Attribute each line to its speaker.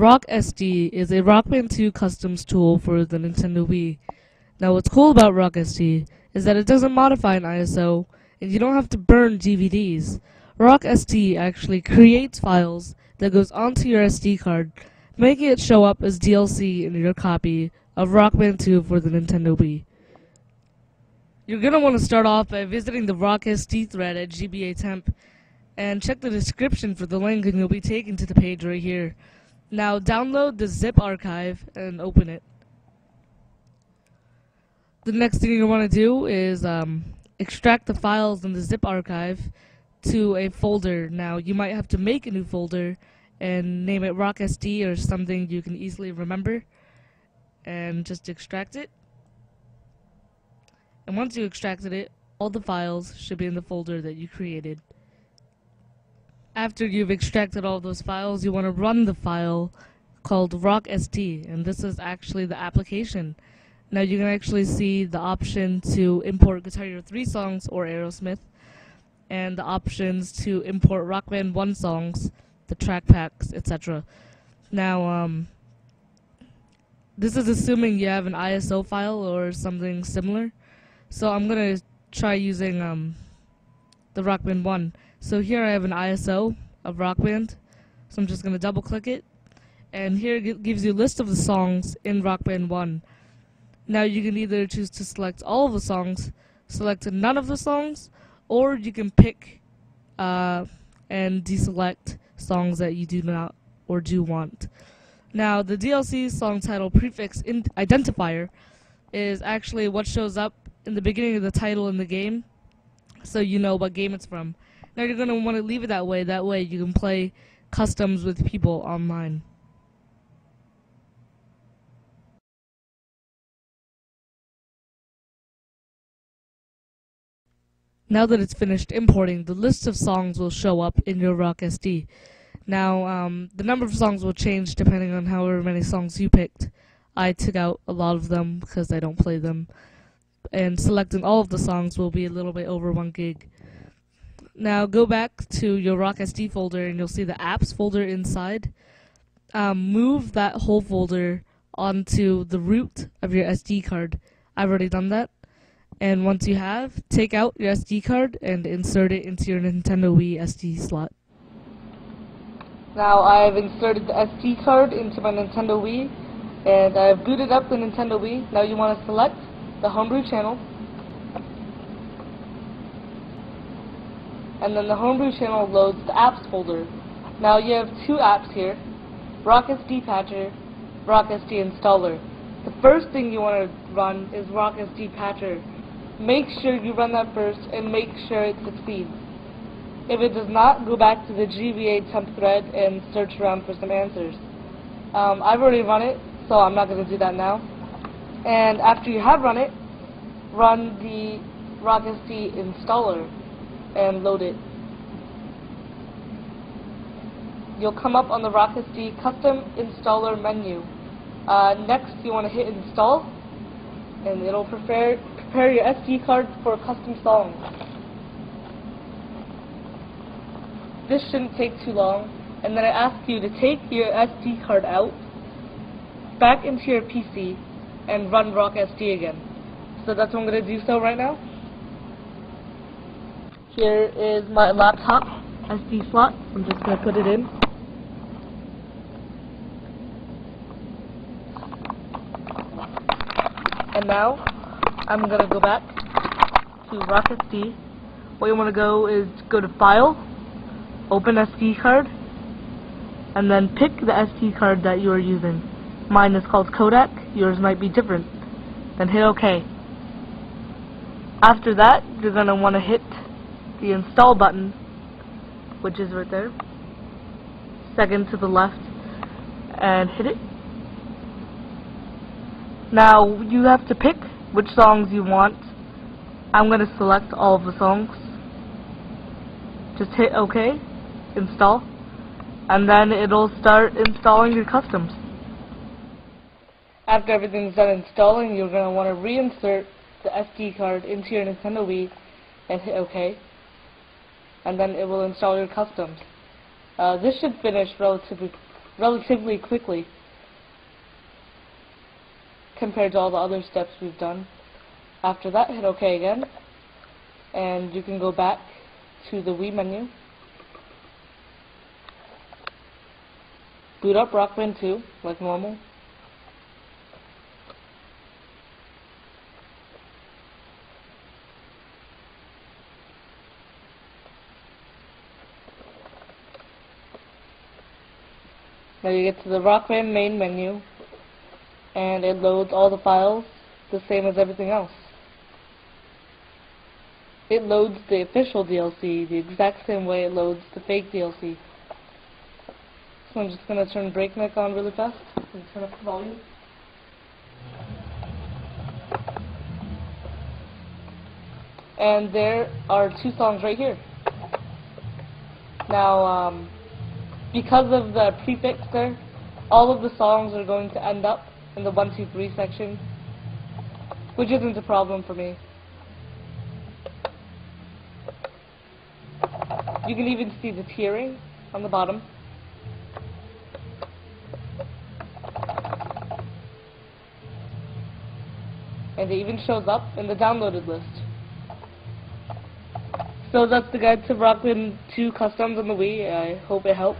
Speaker 1: Rawksd is a Rock Band 2 customs tool for the Nintendo Wii. Now what's cool about Rawksd is that it doesn't modify an ISO, and you don't have to burn DVDs. Rawksd actually creates files that goes onto your SD card, making it show up as DLC in your copy of Rock Band 2 for the Nintendo Wii. You're going to want to start off by visiting the Rawksd thread at gbatemp and check the description for the link, and you'll be taken to the page right here. Now download the zip archive and open it. The next thing you want to do is extract the files in the zip archive to a folder. Now you might have to make a new folder and name it Rawksd or something you can easily remember, and just extract it. And once you extracted it, all the files should be in the folder that you created. After you've extracted all those files, you want to run the file called Rawksd, and this is actually the application. Now you can actually see the option to import Guitar Hero 3 songs or Aerosmith, and the options to import Rock Band 1 songs, the track packs, etc. Now, this is assuming you have an ISO file or something similar. So I'm going to try using the Rock Band 1. So here I have an ISO of Rock Band. So I'm just going to double click it. And here it gives you a list of the songs in Rock Band 1. Now you can either choose to select all of the songs, select none of the songs, or you can pick and deselect songs that you do not or do want. Now the DLC song title prefix identifier is actually what shows up in the beginning of the title in the game, so you know what game it's from. Now you're going to want to leave it that way you can play customs with people online. Now that it's finished importing, the list of songs will show up in your Rawksd. Now, the number of songs will change depending on however many songs you picked. I took out a lot of them because I don't play them, and selecting all of the songs will be a little bit over 1 gig. Now go back to your Rawksd folder and you'll see the apps folder inside. Move that whole folder onto the root of your SD card. I've already done that. And once you have, take out your SD card and insert it into your Nintendo Wii SD slot. Now I've inserted the SD card into my Nintendo Wii, and I've booted up the Nintendo Wii. Now you want to select the homebrew channel, and then the homebrew channel loads the apps folder. Now you have 2 apps here, Rawksd Patcher, Rawksd Installer. The first thing you want to run is Rawksd Patcher. Make sure you run that first and make sure it succeeds. If it does not, go back to the gbatemp thread and search around for some answers. I've already run it, so I'm not going to do that now. And after you have run it, run the Rawksd installer and load it. You'll come up on the Rawksd custom installer menu. Next you want to hit install, and it'll prepare your SD card for custom songs. This shouldn't take too long, and then I ask you to take your SD card out, back into your PC, and run Rawksd again. So that's what I'm going to do right now. Here is my laptop SD slot. I'm just going to put it in. And now I'm going to go back to Rawksd. What you want to go is go to File, open SD card, and then pick the SD card that you are using. Mine is called Kodak, yours might be different. Then hit OK. After that, you're going to want to hit the install button, which is right there, second to the left, and hit it. Now you have to pick which songs you want. I'm going to select all of the songs. Just hit OK, install, and then it'll start installing your customs. After everything's done installing, you're going to want to reinsert the SD card into your Nintendo Wii and hit OK, and then it will install your customs. This should finish relatively relatively quickly compared to all the other steps we've done. After that, hit OK again, and you can go back to the Wii menu, boot up Rock Band 2 like normal. Now you get to the Rock Band main menu, and it loads all the files the same as everything else. It loads the official DLC the exact same way it loads the fake DLC. So I'm just going to turn Breakneck on really fast and turn up the volume. And there are 2 songs right here. Now, because of the prefix there, all of the songs are going to end up in the 1, 2, 3 section, which isn't a problem for me. You can even see the tiering on the bottom. And it even shows up in the downloaded list. So that's the guide to Rock Band 2 Customs on the Wii. I hope it helped.